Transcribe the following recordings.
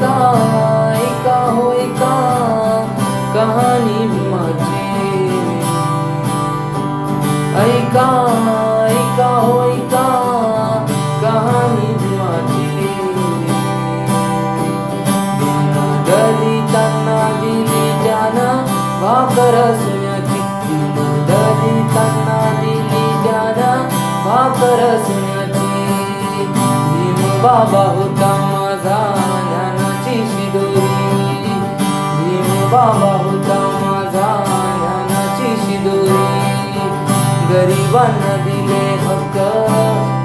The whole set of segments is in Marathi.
ऐका ऐका हो ऐका कहाणी माझी, ऐका ऐका हो ऐका कहाणी माझी. दलितांना दिली ज्यानं भाकर सोन्याची, दलितांना दिली ज्यानं भाकर सोन्याची. भीम बाबा होता माझा ज्ञानाची शिदोरी, भीम बाबा होता माझा ज्ञानाची शिदोरी. गरिबांना दिले हक्क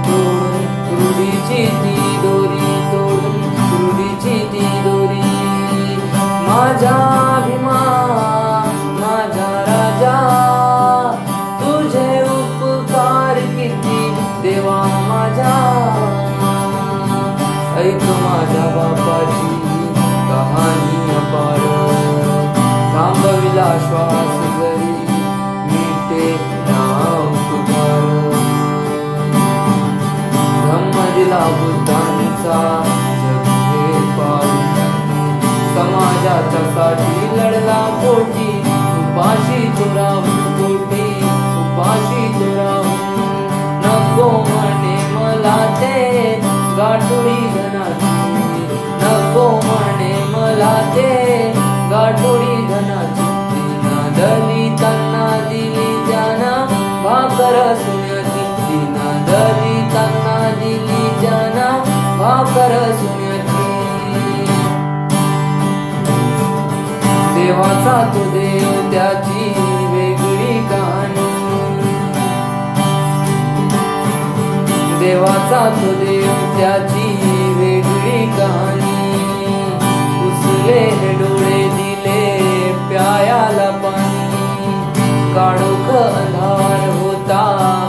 तोडून रूढीची ती दोरी, तोडून रूढीची ती दोरी. माझा भीमा माझा राजा तुझे उपकार किती देवा माझ्या. ऐक माझ्या बापाची कहाणी अपार, थांबविला श्वास जरी मिटे नाव तुकार. धम्म दिला बुद्धांचा जगले पाऊल, समाजाच्या साठी लढला पोटी, उपाशी चोराहून पोटी, उपाशी चोराहून. नको म्हणे मला ते गाठोडी धनाची, नको म्हणे मला ते गाठोडी धनाची. दलितांना दिली ज्यानं भाकर सोन्याची, दलितांना दिली ज्यानं भाकर सोन्याची. देवाचा तो देव त्याची वेगळी कहाणी, देवाचा तो देव त्याची वेगळी कहाणी. पुसलेले डोळे दिले प्यायाला पाणी, काळोख अंधार होता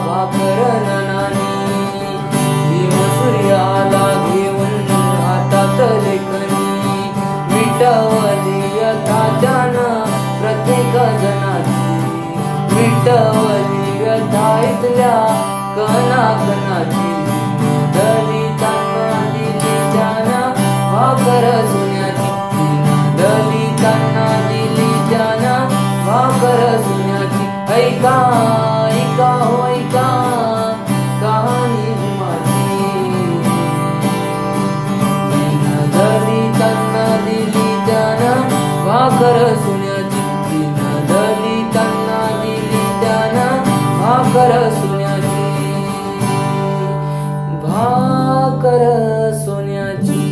भाकर नानी. भीम सूर्याला घेऊन हातात लेखणी, मिटवली व्यथा त्यानं प्रत्येक जनाची, मिटवली व्यथा इथल्या कणाकणाची. दलितांना दिली ज्यानं भाकर सोन्याची, दलितांना दिली ज्यानं भाकर सोन्याची. ऐका ऐका हो ऐका कहाणी माझी, दलितांना दिली ज्यानं भाकर सोन्याची, दलितांना दिली ज्यानं भाकर सोन्याची, भाकर सोन्याची.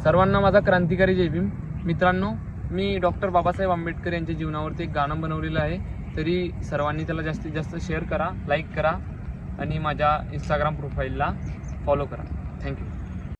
सर्वांना माझा क्रांतिकारी जय भीम. मित्रांनो, मी डॉक्टर बाबासाहेब आंबेडकर यांच्या जीवनावरती एक गाणं बनवलेलं आहे. तरी सर्वांनी त्याला जास्तीत जास्त शेअर करा, लाईक करा आणि माझ्या इंस्टाग्राम प्रोफाईलला फॉलो करा. थँक्यू.